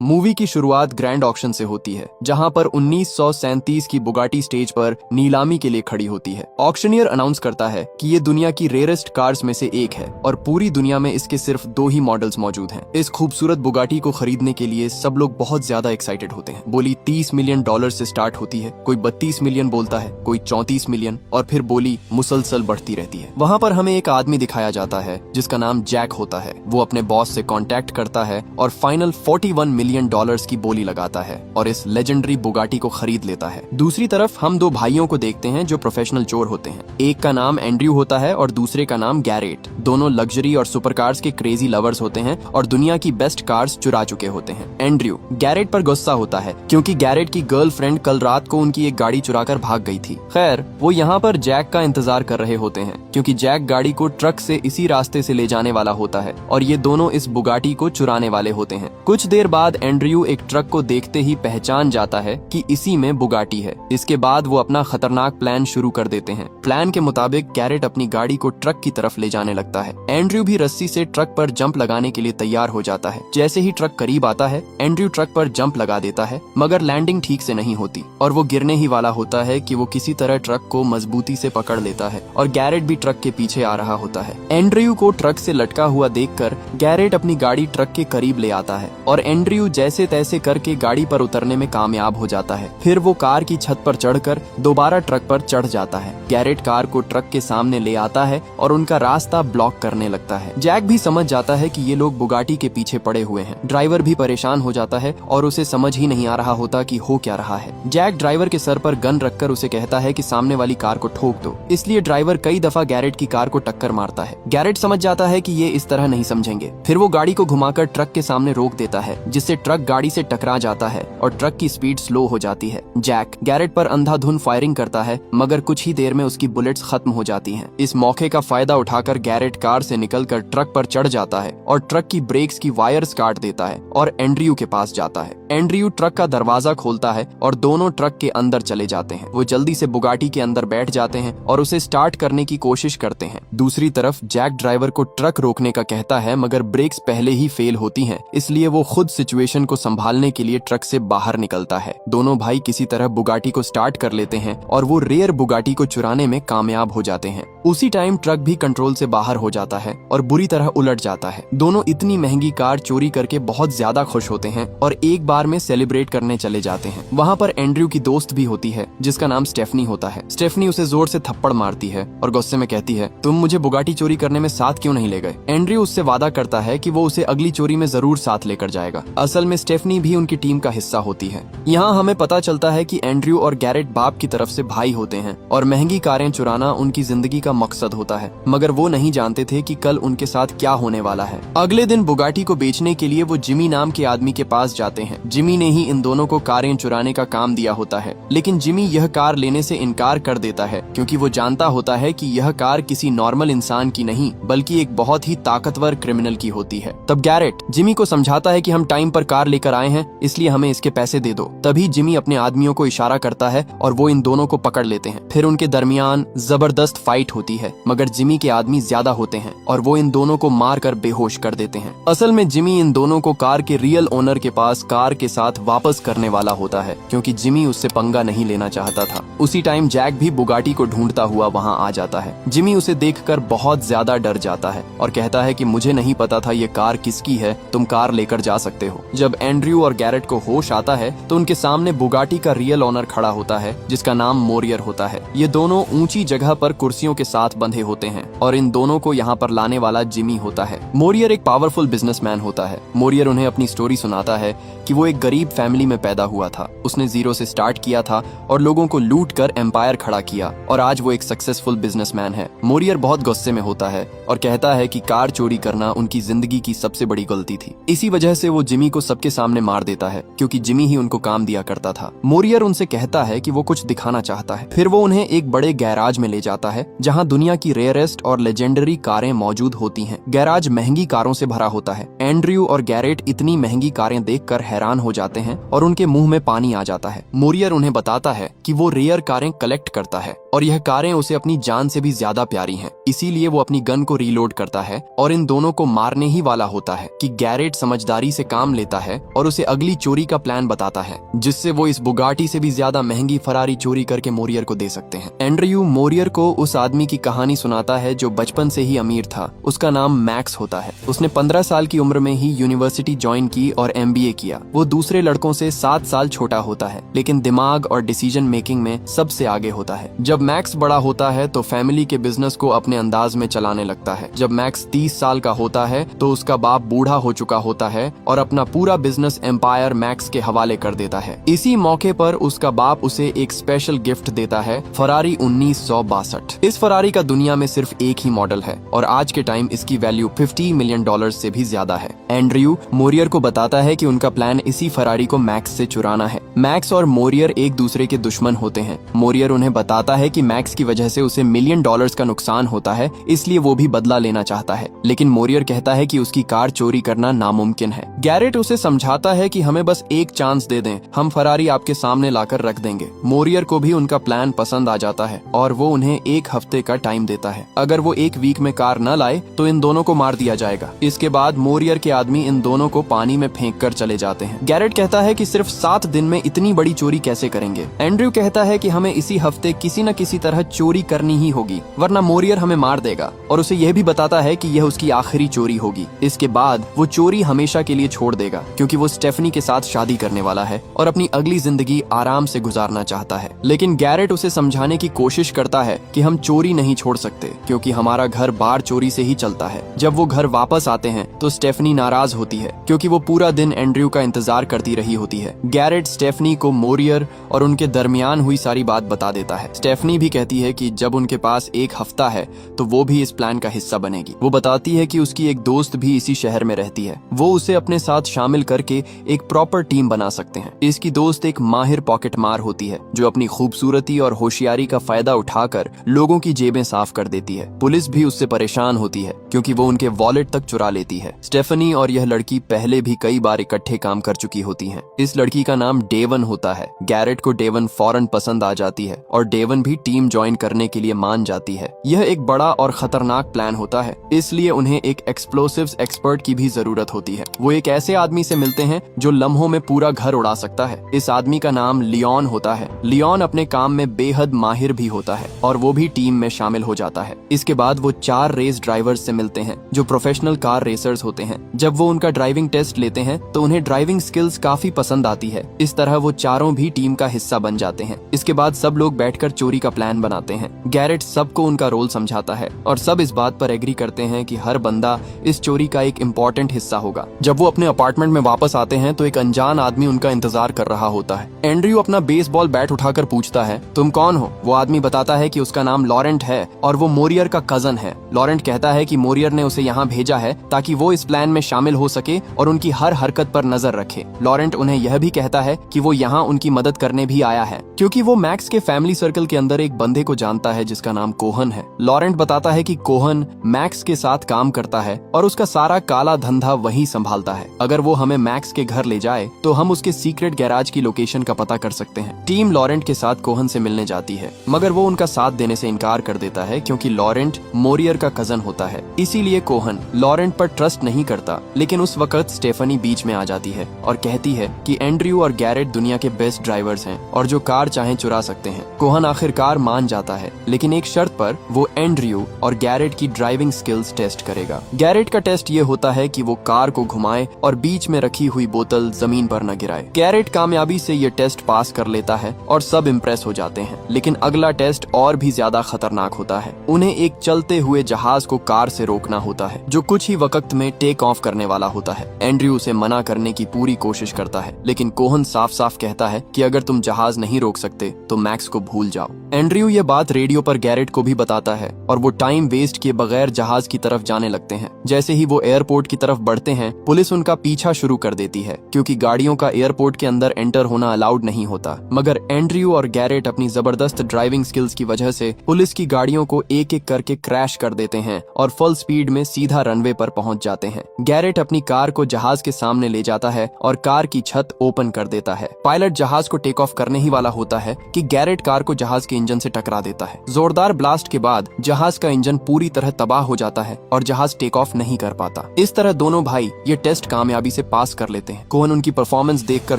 Movie की शुरुआत grand auction से होती है, जहां पर 1937 की बुगाटी स्टेज पर नीलामी के लिए खड़ी होती है। ऑक्शनियर अनाउंस करता है कि ये दुनिया की रेयरेस्ट कार्स में से एक है और पूरी दुनिया में इसके सिर्फ 2 ही मॉडल्स मौजूद हैं। इस खूबसूरत बुगाटी को खरीदने के लिए सब लोग बहुत ज्यादा एक्साइटेड होते हैं। बोली $30 मिलियन से स्टार्ट होती है, कोई 32 मिलियन बोलता है, कोई 34 मिलियन, और फिर बोली मुसलसल बढ़ती रहती है। वहां पर हमें एक आदमी दिखाया जाता है जिसका नाम जैक होता है। वो अपने बॉस से कॉन्टेक्ट करता है और फाइनल $41 मिलियन की बोली लगाता है और इस लेजेंडरी बुगाटी को खरीद लेता है। दूसरी तरफ हम 2 भाइयों को देखते हैं जो प्रोफेशनल चोर होते हैं। एक का नाम एंड्रयू होता है और दूसरे का नाम गैरेट। दोनों लग्जरी और सुपर कार्स के क्रेजी लवर्स होते हैं और दुनिया की बेस्ट कार्स चुरा चुके होते हैं। एंड्रयू गैरेट पर गुस्सा होता है क्योंकि गैरेट की गर्लफ्रेंड कल रात को उनकी एक गाड़ी चुराकर भाग गई थी। खैर, वो यहाँ पर जैक का इंतजार कर रहे होते हैं क्योंकि जैक गाड़ी को ट्रक से इसी रास्ते से ले जाने वाला होता है और ये दोनों इस बुगाटी को चुराने वाले होते हैं। कुछ देर बाद एंड्रयू एक ट्रक को देखते ही पहचान जाता है कि इसी में बुगाटी है। इसके बाद वो अपना खतरनाक प्लान शुरू कर देते हैं। प्लान के मुताबिक गैरेट अपनी गाड़ी को ट्रक की तरफ ले जाने लगता है। एंड्रयू भी रस्सी से ट्रक पर जंप लगाने के लिए तैयार हो जाता है। जैसे ही ट्रक करीब आता है, एंड्रयू ट्रक पर जंप लगा देता है, मगर लैंडिंग ठीक से नहीं होती और वो गिरने ही वाला होता है कि वो किसी तरह ट्रक को मजबूती से पकड़ लेता है और गैरेट भी ट्रक के पीछे आ रहा होता है। एंड्रयू को ट्रक से लटका हुआ देखकर गैरेट अपनी गाड़ी ट्रक के करीब ले आता है और एंड्रयू जैसे तैसे करके गाड़ी पर उतरने में कामयाब हो जाता है। फिर वो कार की छत पर चढ़कर दोबारा ट्रक पर चढ़ जाता है। गैरेट कार को ट्रक के सामने ले आता है और उनका रास्ता ब्लॉक करने लगता है। जैक भी समझ जाता है कि ये लोग बुगाटी के पीछे पड़े हुए हैं। ड्राइवर भी परेशान हो जाता है और उसे समझ ही नहीं आ रहा होता कि हो क्या रहा है। जैक ड्राइवर के सर पर गन रखकर उसे कहता है कि सामने वाली कार को ठोक दो। इसलिए ड्राइवर कई दफा गैरेट की कार को टक्कर मारता है। गैरेट समझ जाता है कि ये इस तरह नहीं समझेंगे। फिर वो गाड़ी को घुमाकर ट्रक के सामने रोक देता है, जिससे ट्रक गाड़ी से टकरा जाता है और ट्रक की स्पीड स्लो हो जाती है। जैक गैरेट पर अंधाधुंध फायरिंग करता है, मगर कुछ ही देर में उसकी बुलेट्स खत्म हो जाती हैं। इस मौके का फायदा उठाकर गैरेट कार से निकलकर ट्रक पर चढ़ जाता है और ट्रक की ब्रेक्स की वायर्स काट देता है और एंड्रयू के पास जाता है। एंड्रयू ट्रक का दरवाजा खोलता है और दोनों ट्रक के अंदर चले जाते हैं। वो जल्दी से बुगाटी के अंदर बैठ जाते हैं और उसे स्टार्ट करने की कोशिश करते हैं। दूसरी तरफ जैक ड्राइवर को ट्रक रोकने का कहता है, मगर ब्रेक्स पहले ही फेल होती हैं, इसलिए वो खुद सिचुएशन को संभालने के लिए ट्रक से बाहर निकलता है। दोनों भाई किसी तरह बुगाटी को स्टार्ट कर लेते हैं और वो रेयर बुगाटी को चुराने में कामयाब हो जाते हैं। उसी टाइम ट्रक भी कंट्रोल से बाहर हो जाता है और बुरी तरह उलट जाता है। दोनों इतनी महंगी कार चोरी करके बहुत ज्यादा खुश होते हैं और एक बार में सेलिब्रेट करने चले जाते हैं। वहाँ पर एंड्रयू की दोस्त भी होती है जिसका नाम स्टेफनी होता है। स्टेफनी उसे जोर से थप्पड़ मारती है और गुस्से में कहती है, तुम मुझे बुगाटी चोरी करने में साथ क्यों नहीं ले गए? एंड्रयू उससे वादा करता है कि वो उसे अगली चोरी में जरूर साथ लेकर जाएगा। असल में स्टेफनी भी उनकी टीम का हिस्सा होती है। यहाँ हमें पता चलता है कि एंड्रयू और गैरेट बाप की तरफ से भाई होते हैं और महंगी कारें चुराना उनकी जिंदगी का मकसद होता है, मगर वो नहीं जानते थे कि कल उनके साथ क्या होने वाला है। अगले दिन बुगाटी को बेचने के लिए वो जिमी नाम के आदमी के पास जाते हैं। जिमी ने ही इन दोनों को कारें चुराने का काम दिया होता है, लेकिन जिमी यह कार लेने से इनकार कर देता है क्योंकि वो जानता होता है कि यह कार किसी नॉर्मल इंसान की नहीं बल्कि एक बहुत ही ताकतवर क्रिमिनल की होती है। तब गैरेट जिमी को समझाता है कि हम टाइम पर कार लेकर आए हैं, इसलिए हमें इसके पैसे दे दो। तभी जिमी अपने आदमियों को इशारा करता है और वो इन दोनों को पकड़ लेते हैं। फिर उनके दरमियान जबरदस्त फाइट होती है, मगर जिमी के आदमी ज्यादा होते हैं और वो इन दोनों को मार कर बेहोश कर देते हैं। असल में जिमी इन दोनों को कार के रियल ओनर के पास कार के साथ वापस करने वाला होता है क्योंकि जिमी उससे पंगा नहीं लेना चाहता था। उसी टाइम जैक भी बुगाटी को ढूंढता हुआ वहाँ आ जाता है। जिमी उसे देखकर बहुत ज्यादा डर जाता है और कहता है कि मुझे नहीं पता था ये कार किसकी है, तुम कार लेकर जा सकते हो। जब एंड्रयू और गैरेट को होश आता है तो उनके सामने बुगाटी का रियल ओनर खड़ा होता है जिसका नाम मोरियर होता है। ये दोनों ऊंची जगह पर कुर्सियों के साथ बंधे होते हैं और इन दोनों को यहाँ पर लाने वाला जिमी होता है। मोरियर एक पावरफुल बिजनेसमैन होता है। मोरियर उन्हें अपनी स्टोरी सुनाता है कि वो एक गरीब फैमिली में पैदा हुआ था। उसने जीरो से स्टार्ट किया था और लोगों को लूट कर एम्पायर खड़ा किया और आज वो एक सक्सेसफुल बिजनेसमैन है। मोरियर बहुत गुस्से में होता है और कहता है कि कार चोरी करना उनकी जिंदगी की सबसे बड़ी गलती थी। इसी वजह से वो जिमी को सबके सामने मार देता है क्योंकि जिमी ही उनको काम दिया करता था। मोरियर उनसे कहता है कि वो कुछ दिखाना चाहता है। फिर वो उन्हें एक बड़े गैराज में ले जाता है जहाँ दुनिया की रेयरेस्ट और लेजेंडरी कारें मौजूद होती हैं। गैराज महंगी कारों से भरा होता है। एंड्रयू और गैरेट इतनी महंगी कारें देखकर हैरान हो जाते हैं और उनके मुंह में पानी आ जाता है। मोरियर उन्हें बताता है कि वो रेयर कारें कलेक्ट करता है और यह कारें उसे अपनी जान से भी ज्यादा प्यारी हैं। इसीलिए वो अपनी गन को रीलोड करता है और इन दोनों को मारने ही वाला होता है कि गैरेट समझदारी से काम लेता है और उसे अगली चोरी का प्लान बताता है, जिससे वो इस बुगाटी से भी ज्यादा महंगी फरारी चोरी करके मोरियर को दे सकते हैं। एंड्रयू मोरियर को उस आदमी की कहानी सुनाता है जो बचपन से ही अमीर था। उसका नाम मैक्स होता है। उसने 15 साल की उम्र में ही यूनिवर्सिटी ज्वाइन की और MBA किया। वो दूसरे लड़कों से 7 साल छोटा होता है, लेकिन दिमाग और डिसीजन मेकिंग में सबसे आगे होता है। जब मैक्स बड़ा होता है तो फैमिली के बिजनेस को अपने अंदाज में चलाने लगता है। जब मैक्स 30 साल का होता है तो उसका बाप बूढ़ा हो चुका होता है और अपना पूरा बिजनेस एम्पायर मैक्स के हवाले कर देता है। इसी मौके पर उसका बाप उसे एक स्पेशल गिफ्ट देता है, फरारी 1962। इस फरारी का दुनिया में सिर्फ एक ही मॉडल है और आज के टाइम इसकी वैल्यू $50 मिलियन से भी ज्यादा है। एंड्रयू मोरियर को बताता है कि उनका प्लान इसी फरारी को मैक्स से चुराना है। मैक्स और मोरियर एक दूसरे के दुश्मन होते हैं। मोरियर उन्हें बताता है कि मैक्स की वजह से उसे $1 मिलियन का नुकसान होता है, इसलिए वो भी बदला लेना चाहता है। लेकिन मोरियर कहता है कि उसकी कार चोरी करना नामुमकिन है। गैरेट उसे समझाता है कि हमें बस एक चांस दे दें, हम फरारी आपके सामने लाकर रख देंगे। मोरियर को भी उनका प्लान पसंद आ जाता है और वो उन्हें 1 हफ्ते का टाइम देता है। अगर वो 1 वीक में कार न लाए तो इन दोनों को मार दिया जाएगा। इसके बाद मोरियर के आदमी इन दोनों को पानी में फेंक कर चले जाते हैं। गैरेट कहता है कि सिर्फ 7 दिन में इतनी बड़ी चोरी कैसे करेंगे। एंड्रयू कहता है कि हमें इसी हफ्ते किसी न किसी तरह चोरी करनी ही होगी, वरना मोरियर हमें मार देगा, और उसे यह भी बताता है कि यह उसकी आखिरी चोरी होगी। इसके बाद वो चोरी हमेशा के लिए छोड़ देगा, क्योंकि वो स्टेफनी के साथ शादी करने वाला है और अपनी अगली जिंदगी आराम से गुजारना चाहता है। लेकिन गैरेट उसे समझाने की कोशिश करता है कि हम चोरी नहीं छोड़ सकते, क्योंकि हमारा घर बार चोरी से ही चलता है। जब वो घर वापस आते हैं तो स्टेफनी नाराज होती है, क्योंकि वो पूरा दिन एंड्रयू का इंतजार करती रही होती है। गैरेट स्टेफनी को मोरियर और उनके दरमियान हुई सारी बात बता देता है। स्टेफनी भी कहती है कि जब उनके पास 1 हफ्ता है तो वो भी इस प्लान का हिस्सा बनेगी। वो बताती है कि उसकी एक दोस्त भी इसी शहर में रहती है, वो उसे अपने साथ शामिल करके एक प्रॉपर टीम बना सकते हैं। इसकी दोस्त एक माहिर पॉकेट मार होती है, जो अपनी खूबसूरती और होशियारी का फायदा उठाकर लोगों की जेबें साफ कर देती है। पुलिस भी उससे परेशान होती है, क्योंकि वो उनके वॉलेट तक चुरा लेती है। स्टेफनी और यह लड़की पहले भी कई बार इकट्ठे काम कर चुकी होती हैं। इस लड़की का नाम डेवन होता है। गैरेट को डेवन फौरन पसंद आ जाती है और डेवन भी टीम ज्वाइन करने के लिए मान जाती है। यह एक बड़ा और खतरनाक प्लान होता है, इसलिए उन्हें एक एक्सप्लोसिव्स एक्सपर्ट की भी जरूरत होती है। वो एक ऐसे आदमी से मिलते हैं जो लम्हों में पूरा घर उड़ा सकता है। इस आदमी का नाम लियोन होता है। लियोन अपने काम में बेहद माहिर भी होता है और वो भी टीम में शामिल हो जाता है। इसके बाद वो 4 रेस ड्राइवर्स से मिलते हैं जो प्रोफेशनल कार रेसर्स होते हैं। जब वो उनका ड्राइविंग टेस्ट लेते हैं तो उन्हें ड्राइविंग स्किल्स काफी पसंद आती है। इस तरह वो चारों भी टीम का हिस्सा बन जाते हैं। इसके बाद सब लोग बैठकर चोरी का प्लान बनाते हैं। गैरेट सबको उनका रोल समझाता है और सब इस बात पर एग्री करते हैं कि हर बंदा इस चोरी का एक इम्पोर्टेंट हिस्सा होगा। जब वो अपने अपार्टमेंट में वापस आते हैं तो एक अनजान आदमी उनका इंतजार कर रहा होता है। एंड्रयू अपना बेसबॉल बैट उठाकर पूछता है, तुम कौन हो? वो आदमी बताता है कि उसका नाम लॉरेंट है और वो मोरियर का कजन है। लॉरेंट कहता है कि मोरियर ने उसे यहाँ भेजा है ताकि वो इस प्लान में शामिल हो सके और उनकी हर हरकत पर नजर रखे। लॉरेंट उन्हें यह भी कहता है कि वो यहाँ उनकी मदद करने भी आया है, क्योंकि वो मैक्स के फैमिली सर्कल के अंदर एक बंदे को जानता है जिसका नाम कोहन है। लॉरेंट बताता है कि कोहन मैक्स के साथ काम करता है और उसका सारा काला धंधा वही संभालता है। अगर वो हमें मैक्स के घर ले जाए तो हम उसके सीक्रेट गैराज की लोकेशन का पता कर सकते हैं। टीम लॉरेंट के साथ कोहन से मिलने जाती है, मगर वो उनका साथ देने से इनकार कर देता है, क्योंकि लॉरेंट मोरियर का कजन होता है। इसीलिए कोहन लॉरेंट पर ट्रस्ट नहीं करता। लेकिन उस वक्त स्टेफनी बीच में आ जाती है और कहती है कि एंड्रयू और गैरेट दुनिया के बेस्ट ड्राइवर्स हैं और जो कार चाहे चुरा सकते हैं। कोहन आखिरकार मान जाता है, लेकिन एक शर्त पर। वो एंड्रयू और गैरेट की ड्राइविंग स्किल्स टेस्ट करेगा। गैरेट का टेस्ट ये होता है कि वो कार को घुमाए और बीच में रखी हुई बोतल जमीन पर न गिराए। गैरेट कामयाबी से ये टेस्ट पास कर लेता है और सब इम्प्रेस हो जाते हैं। लेकिन अगला टेस्ट और भी ज्यादा खतरनाक होता है। उन्हें एक चलते हुए जहाज को कार से रोकना होता है, जो कुछ ही वक्त में टेक ऑफ करने वाला होता है। एंड्रयू उसे मना करने की पूरी कोशिश करता है, लेकिन कोहन साफ साफ कहता है कि अगर तुम जहाज नहीं रोक सकते तो मैक्स को भूल जाओ। एंड्रयू ये बात रेडियो पर गैरेट को भी बताता है और वो टाइम वेस्ट किए बगैर जहाज की तरफ जाने लगते हैं। जैसे ही वो एयरपोर्ट की तरफ बढ़ते हैं, पुलिस उनका पीछा शुरू कर देती है, क्योंकि गाड़ियों का एयरपोर्ट के अंदर एंटर होना अलाउड नहीं होता। मगर एंड्रयू और गैरेट अपनी जबरदस्त ड्राइविंग स्किल्स की वजह से पुलिस की गाड़ियों को एक एक करके क्रैश कर देते हैं और फुल स्पीड में सीधा रनवे पर पहुंच जाते हैं। गैरेट गैरेट अपनी कार को जहाज के सामने ले जाता है और कार की छत ओपन कर देता है। पायलट जहाज को टेक ऑफ करने ही वाला होता है कि गैरेट कार को जहाज के इंजन से टकरा देता है। जोरदार ब्लास्ट के बाद जहाज का इंजन पूरी तरह तबाह हो जाता है और जहाज टेक ऑफ नहीं कर पाता। इस तरह दोनों भाई ये टेस्ट कामयाबी से पास कर लेते हैं। कोहन उनकी परफॉर्मेंस देखकर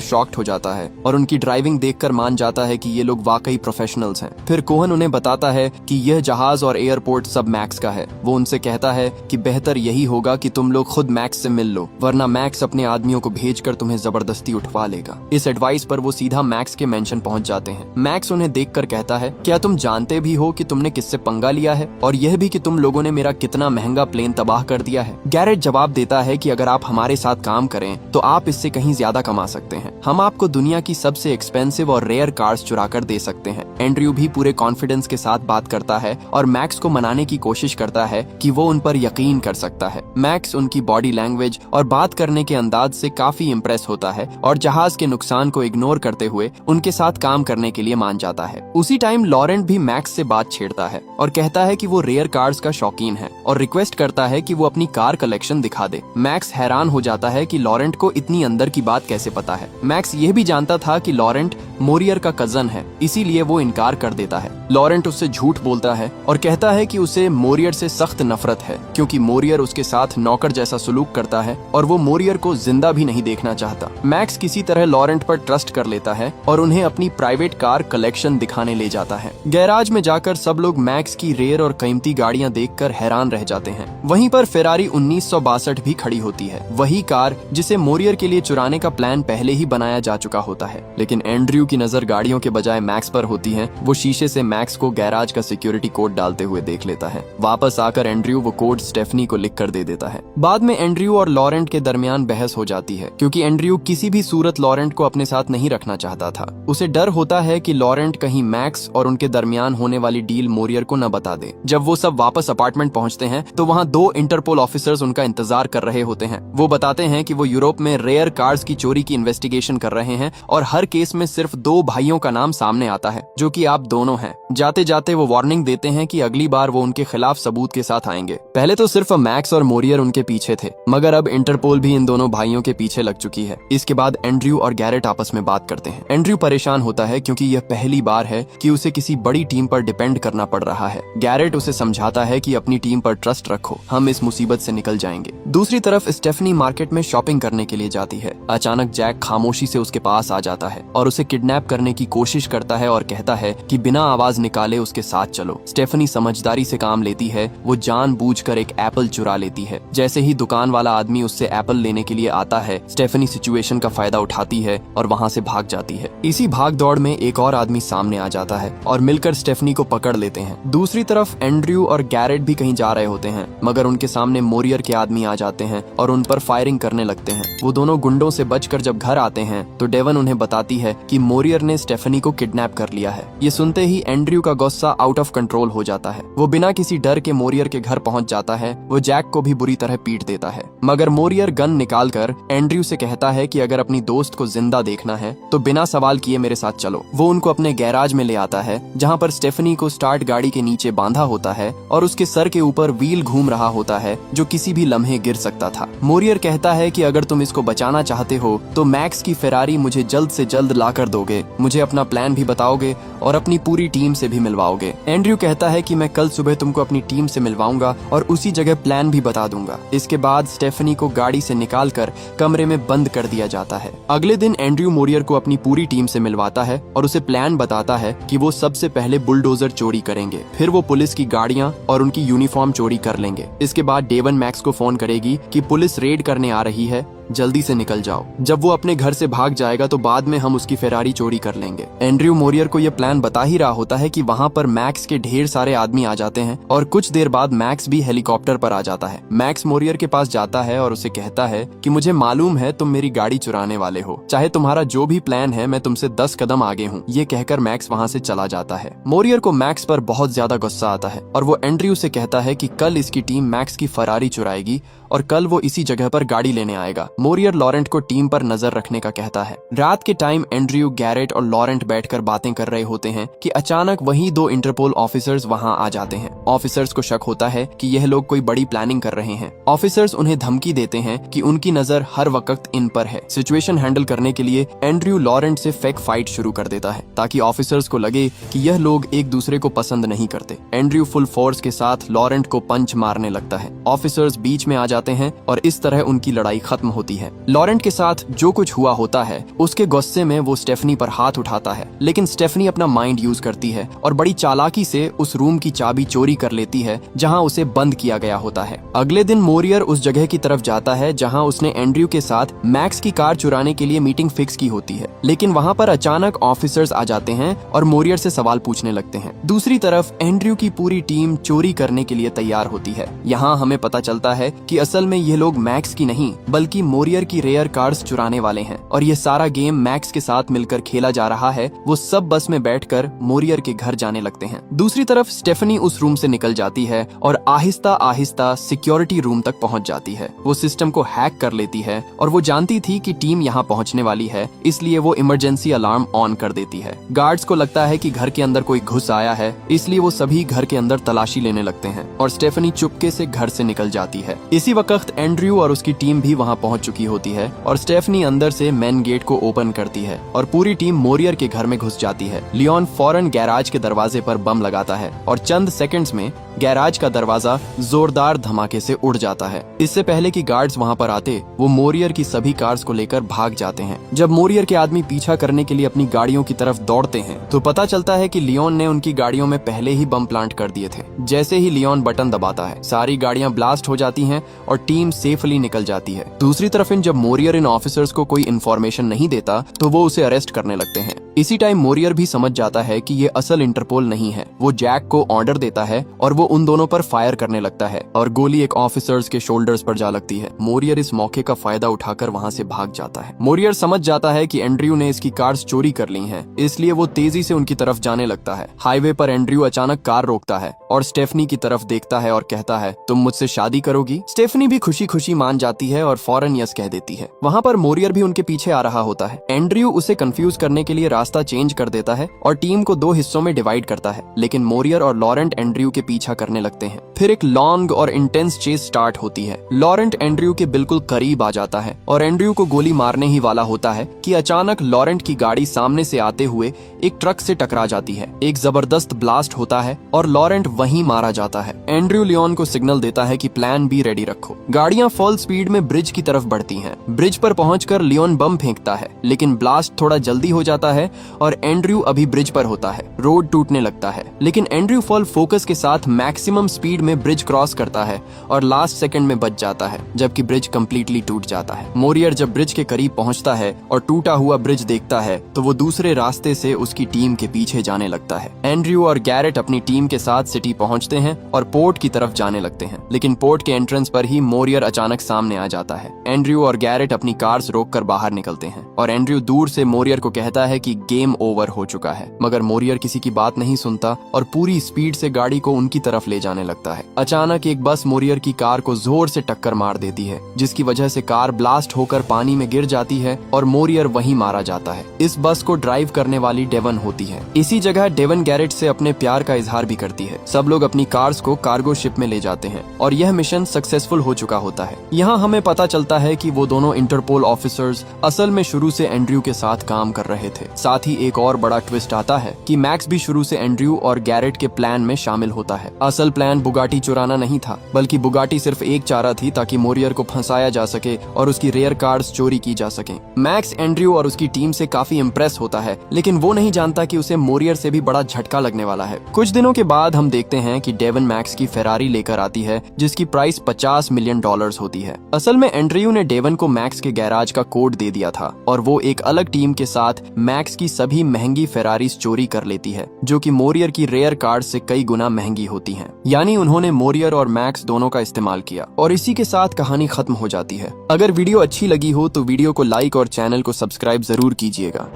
शॉक्ड हो जाता है और उनकी ड्राइविंग देखकर मान जाता है कि ये लोग वाकई प्रोफेशनल्स हैं। फिर कोहन उन्हें बताता है कि यह जहाज और एयरपोर्ट सब मैक्स का है। वो उनसे कहता है कि बेहतर यही होगा कि तुम लोग खुद मैक्स से मिल लो, वरना मैक्स अपने आदमियों को भेजकर तुम्हें जबरदस्ती उठवा लेगा। इस एडवाइस पर वो सीधा मैक्स के मेंशन पहुंच जाते हैं। मैक्स उन्हें देखकर कहता है, क्या तुम जानते भी हो कि तुमने किससे पंगा लिया है, और यह भी कि तुम लोगों ने मेरा कितना महंगा प्लेन तबाह कर दिया है। गैरेट जवाब देता है कि अगर आप हमारे साथ काम करें तो आप इससे कहीं ज्यादा कमा सकते हैं। हम आपको दुनिया की सबसे एक्सपेंसिव और रेयर कार्स चुरा कर दे सकते हैं। एंड्रयू भी पूरे कॉन्फिडेंस के साथ बात करता है और मैक्स को मनाने की कोशिश करता है कि वो उन पर यकीन कर सकता है। मैक्स उनकी बॉडी लैंग्वेज और बात करने के अंदाज से काफी इम्प्रेस होता है और जहाज के नुकसान को इग्नोर करते हुए उनके साथ काम करने के लिए मान जाता है। उसी टाइम लॉरेंट भी मैक्स से बात छेड़ता है और कहता है कि वो रेयर कार्स का शौकीन है और रिक्वेस्ट करता है कि वो अपनी कार कलेक्शन दिखा दे। मैक्स हैरान हो जाता है कि लॉरेंट को इतनी अंदर की बात कैसे पता है। मैक्स यह भी जानता था कि लॉरेंट मोरियर का कजन है, इसीलिए वो इनकार कर देता है। लॉरेंट उससे झूठ बोलता है और कहता है कि उसे मोरियर से सख्त नफरत है, क्योंकि मोरियर उसके साथ नौकर जैसा सुलूक करता है और वो मोरियर को जिंदा भी नहीं देखना चाहता। मैक्स किसी तरह लॉरेंट पर ट्रस्ट कर लेता है और उन्हें अपनी प्राइवेट कार कलेक्शन दिखाने ले जाता है। गैराज में जाकर सब लोग मैक्स की रेयर और कीमती गाड़ियां देखकर हैरान रह जाते हैं। वहीं पर फेरारी 1962 भी खड़ी होती है, वही कार जिसे मोरियर के लिए चुराने का प्लान पहले ही बनाया जा चुका होता है। लेकिन एंड्रयू की नजर गाड़ियों के बजाय मैक्स पर होती है। वो शीशे से मैक्स को गैराज का सिक्योरिटी कोड डालते हुए देख लेता है। वापस आकर एंड्रयू वो कोड स्टेफनी को लिख कर दे देता है। बाद में एंड्रयू और लॉरेंट के दरमियान बहस हो जाती है, क्योंकि एंड्रयू किसी भी सूरत लॉरेंट को अपने साथ नहीं रखना चाहता था। उसे डर होता है कि लॉरेंट कहीं मैक्स और उनके दरमियान होने वाली डील मोरियर को न बता दे। जब वो सब वापस अपार्टमेंट पहुंचते हैं तो वहाँ 2 इंटरपोल ऑफिसर्स उनका इंतजार कर रहे होते हैं। वो बताते हैं कि वो यूरोप में रेयर कार्स की चोरी की इन्वेस्टिगेशन कर रहे हैं और हर केस में सिर्फ 2 भाइयों का नाम सामने आता है, जो कि आप दोनों हैं। जाते जाते वो वार्निंग देते हैं कि अगली बार वो उनके खिलाफ सबूत के साथ आएंगे। पहले तो सिर्फ मैक्स और मोरियर उनके पीछे थे, मगर अब इंटरपोल भी इन दोनों भाइयों के पीछे लग चुकी है। इसके बाद एंड्रयू और गैरेट आपस में बात करते हैं। एंड्रयू परेशान होता है क्योंकि यह पहली बार है कि उसे किसी बड़ी टीम पर डिपेंड करना पड़ रहा है। गैरेट उसे समझाता है कि अपनी टीम पर ट्रस्ट रखो, हम इस मुसीबत से निकल जाएंगे। दूसरी तरफ स्टेफनी मार्केट में शॉपिंग करने के लिए जाती है। अचानक जैक खामोशी से उसके पास आ जाता है और उसे किडनैप करने की कोशिश करता है और कहता है कि बिना आवाज निकाले उसके साथ चलो। स्टेफनी समझदारी से काम लेती है। वो जानबूझकर एक एप्पल चुरा लेती है। जैसे ही दुकान वाला आदमी उससे एप्पल लेने के लिए आता है, स्टेफनी सिचुएशन का फायदा उठाती है और वहाँ से भाग जाती है। इसी भाग दौड़ में एक और आदमी सामने आ जाता है और मिलकर स्टेफनी को पकड़ लेते हैं। दूसरी तरफ एंड्रयू और गैरेट भी कहीं जा रहे होते हैं, मगर उनके सामने मोरियर के आदमी आ जाते हैं और उन पर फायरिंग करने लगते हैं। वो दोनों गुंडों से बचकर जब घर आते हैं तो डेवन उन्हें बताती है कि मोरियर ने स्टेफनी को किडनैप कर लिया है। ये सुनते ही एंड्रयू का गुस्सा आउट ऑफ कंट्रोल हो जाता है। वो बिना किसी डर के मोरियर के घर पहुंच जाता है। वो जैक को भी बुरी तरह पीट देता है, मगर मोरियर गन निकालकर एंड्रयू से कहता है कि अगर अपनी दोस्त को जिंदा देखना है तो बिना सवाल किए मेरे साथ चलो। वो उनको अपने गैराज में ले आता है, जहाँ पर स्टेफनी को स्टार्ट गाड़ी के नीचे बांधा होता है और उसके सर के ऊपर व्हील घूम रहा होता है, जो किसी भी लम्हे गिर सकता था। मोरियर कहता है कि अगर तुम इसको बचाना चाहते हो तो मैक्स की फेरारी मुझे जल्द से जल्द ला कर दोगे, मुझे अपना प्लान भी बताओगे और अपनी पूरी टीम से भी मिलवाओगे। एंड्रयू कहता है कि मैं कल सुबह तुमको अपनी टीम से मिलवाऊंगा और उसी जगह प्लान भी बता दूंगा। इसके बाद स्टेफनी को गाड़ी से निकालकर कमरे में बंद कर दिया जाता है। अगले दिन एंड्रयू मोरियर को अपनी पूरी टीम से मिलवाता है और उसे प्लान बताता है कि वो सबसे पहले बुलडोजर चोरी करेंगे, फिर वो पुलिस की गाड़ियां और उनकी यूनिफॉर्म चोरी कर लेंगे। इसके बाद डेवन मैक्स को फोन करेगी कि पुलिस रेड करने आ रही है, जल्दी से निकल जाओ। जब वो अपने घर से भाग जाएगा तो बाद में हम उसकी फेरारी चोरी कर लेंगे। एंड्रयू मोरियर को यह प्लान बता ही रहा होता है कि वहाँ पर मैक्स के ढेर सारे आदमी आ जाते हैं और कुछ देर बाद मैक्स भी हेलीकॉप्टर पर आ जाता है। मैक्स मोरियर के पास जाता है और उसे कहता है कि मुझे मालूम है तुम मेरी गाड़ी चुराने वाले हो, चाहे तुम्हारा जो भी प्लान है मैं तुमसे 10 कदम आगे हूँ। ये कहकर मैक्स वहाँ से चला जाता है। मोरियर को मैक्स पर बहुत ज्यादा गुस्सा आता है और वो एंड्रयू से कहता है कि कल इसकी टीम मैक्स की फरारी चुराएगी और कल वो इसी जगह पर गाड़ी लेने आएगा। मोरियर लॉरेंट को टीम पर नजर रखने का कहता है। रात के टाइम एंड्रयू, गैरेट और लॉरेंट बैठकर बातें कर रहे होते हैं कि अचानक वही दो इंटरपोल ऑफिसर्स वहां आ जाते हैं। ऑफिसर्स को शक होता है कि यह लोग कोई बड़ी प्लानिंग कर रहे हैं। ऑफिसर्स उन्हें धमकी देते हैं कि उनकी नजर हर वक्त इन पर है। सिचुएशन हैंडल करने के लिए एंड्रयू लॉरेंट से फेक फाइट शुरू कर देता है ताकि ऑफिसर्स को लगे कि यह लोग एक दूसरे को पसंद नहीं करते। एंड्रयू फुल फोर्स के साथ लॉरेंट को पंच मारने लगता है। ऑफिसर्स बीच में आ जाते हैं और इस तरह उनकी लड़ाई खत्म होती है। लॉरेंट के साथ जो कुछ हुआ होता है उसके गुस्से में वो स्टेफनी पर हाथ उठाता है, लेकिन स्टेफनी अपना माइंड यूज करती है और बड़ी चालाकी से उस रूम की चाबी चोरी कर लेती है जहां उसे बंद किया गया होता है। अगले दिन मोरियर उस जगह की तरफ जाता है जहां उसने एंड्रयू के साथ मैक्स की कार चुराने के लिए मीटिंग फिक्स की होती है, लेकिन वहां पर अचानक ऑफिसर्स आ जाते हैं और मोरियर से सवाल पूछने लगते हैं। दूसरी तरफ एंड्रयू की पूरी टीम चोरी करने के लिए तैयार होती है। यहाँ हमें पता चलता है कि असल में ये लोग मैक्स की नहीं बल्कि मोरियर की रेयर कार्स चुराने वाले हैं और ये सारा गेम मैक्स के साथ मिलकर खेला जा रहा है। वो सब बस में बैठकर मोरियर के घर जाने लगते हैं। दूसरी तरफ स्टेफनी उस रूम से निकल जाती है और आहिस्ता आहिस्ता सिक्योरिटी रूम तक पहुंच जाती है। वो सिस्टम को हैक कर लेती है और वो जानती थी कि टीम यहाँ पहुंचने वाली है, इसलिए वो इमरजेंसी अलार्म ऑन कर देती है। गार्ड्स को लगता है कि घर के अंदर कोई घुस आया है, इसलिए वो सभी घर के अंदर तलाशी लेने लगते हैं और स्टेफनी चुपके से घर से निकल जाती है। इसी वक्त एंड्रयू और उसकी टीम भी वहाँ पहुँच चुकी होती है और स्टेफनी अंदर से मेन गेट को ओपन करती है और पूरी टीम मोरियर के घर में घुस जाती है। लियोन फौरन गैराज के दरवाजे पर बम लगाता है और चंद सेकंड्स में गैराज का दरवाजा जोरदार धमाके से उड़ जाता है। इससे पहले कि गार्ड्स वहां पर आते, वो मोरियर की सभी कार्स को लेकर भाग जाते हैं। जब मोरियर के आदमी पीछा करने के लिए अपनी गाड़ियों की तरफ दौड़ते हैं तो पता चलता है कि लियोन ने उनकी गाड़ियों में पहले ही बम प्लांट कर दिए थे। जैसे ही लियोन बटन दबाता है, सारी गाड़ियां ब्लास्ट हो जाती हैं और टीम सेफली निकल जाती है। दूसरी तरफ जब मोरियर इन ऑफिसर्स को कोई इन्फॉर्मेशन नहीं देता तो वो उसे अरेस्ट करने लगते हैं। इसी टाइम मोरियर भी समझ जाता है कि ये असल इंटरपोल नहीं है। वो जैक को ऑर्डर देता है और वो उन दोनों पर फायर करने लगता है और गोली एक ऑफिसर्स के शोल्डर्स पर जा लगती है। मोरियर इस मौके का फायदा उठाकर वहां से भाग जाता है। मोरियर समझ जाता है कि एंड्रयू ने इसकी कार्स चोरी कर ली हैं, इसलिए वो तेजी से उनकी तरफ जाने लगता है। हाईवे पर एंड्रयू अचानक कार रोकता है और स्टेफनी की तरफ देखता है और कहता है, तुम मुझसे शादी करोगी? स्टेफनी भी खुशी खुशी मान जाती है और फौरन यस कह देती है। वहाँ पर मोरियर भी उनके पीछे आ रहा होता है। एंड्रयू उसे कंफ्यूज करने के लिए रास्ता चेंज कर देता है और टीम को दो हिस्सों में डिवाइड करता है, लेकिन मोरियर और लॉरेंट एंड्रयू के पीछा करने लगते हैं। फिर एक लॉन्ग और इंटेंस चेस स्टार्ट होती है। लॉरेंट एंड्रयू के बिल्कुल करीब आ जाता है और एंड्रयू को गोली मारने ही वाला होता है कि अचानक लॉरेंट की गाड़ी सामने से आते हुए एक ट्रक से टकरा जाती है। एक जबरदस्त ब्लास्ट होता है और लॉरेंट वहीं मारा जाता है। एंड्रयू लियोन को सिग्नल देता है कि प्लान बी रेडी रखो। गाड़ियां फुल स्पीड में ब्रिज की तरफ बढ़ती हैं। ब्रिज पर पहुंचकर लियोन बम फेंकता है, लेकिन ब्लास्ट थोड़ा जल्दी हो जाता है और एंड्रयू अभी ब्रिज पर होता है। रोड टूटने लगता है, लेकिन एंड्रयू फुल फोकस के साथ मैक्सिमम स्पीड में ब्रिज क्रॉस करता है और लास्ट सेकंड में बच जाता है, जबकि ब्रिज कंप्लीटली टूट जाता है। मोरियर जब ब्रिज के करीब पहुंचता है और टूटा हुआ ब्रिज देखता है तो वो दूसरे रास्ते से उसकी टीम के पीछे जाने लगता है। एंड्रयू और गैरेट अपनी टीम के साथ सिटी पहुंचते हैं और पोर्ट की तरफ जाने लगते हैं, लेकिन पोर्ट के एंट्रेंस पर ही मोरियर अचानक सामने आ जाता है। एंड्रयू और गैरेट अपनी कार्स रोककर बाहर निकलते हैं और एंड्रयू दूर से मोरियर को कहता है कि गेम ओवर हो चुका है, मगर मोरियर किसी की बात नहीं सुनता और पूरी स्पीड से गाड़ी को उनकी तरफ ले जाने लगता है। अचानक एक बस मोरियर की कार को जोर से टक्कर मार देती है, जिसकी वजह से कार ब्लास्ट होकर पानी में गिर जाती है और मोरियर वहीं मारा जाता है। इस बस को ड्राइव करने वाली डेवन होती है। इसी जगह डेवन गैरेट से अपने प्यार का इजहार भी करती है। सब लोग अपनी कार्स को कार्गो शिप में ले जाते हैं और यह मिशन सक्सेसफुल हो चुका होता है। यहाँ हमें पता चलता है कि वो दोनों इंटरपोल ऑफिसर्स असल में शुरू से एंड्रयू के साथ काम कर रहे थे। साथ ही एक और बड़ा ट्विस्ट आता है कि मैक्स भी शुरू से एंड्रयू और गैरेट के प्लान में शामिल होता है। असल प्लान बुगाटी चुराना नहीं था, बल्कि बुगाटी सिर्फ एक चारा थी ताकि मोरियर को फंसाया जा सके और उसकी रेयर कार्स चोरी की जा सके। मैक्स एंड्रयू और उसकी टीम से काफी इम्प्रेस होता है, लेकिन वो नहीं जानता कि उसे मोरियर से भी बड़ा झटका लगने वाला है। कुछ दिनों के बाद हम देखते हैं कि डेवन मैक्स की फेरारी लेकर आती है, जिसकी प्राइस $50 मिलियन होती है। असल में एंड्रयू ने डेवन को मैक्स के गैराज का कोड दे दिया था और वो एक अलग टीम के साथ मैक्स की सभी महंगी फेरारीज चोरी कर लेती है, जो कि मोरियर की रेयर कार्स से कई गुना महंगी होती हैं। यानी उन्होंने मोरियर और मैक्स दोनों का इस्तेमाल किया और इसी के साथ कहानी खत्म हो जाती है। अगर वीडियो अच्छी लगी हो तो वीडियो को लाइक और चैनल को सब्सक्राइब जरूर कीजिएगा।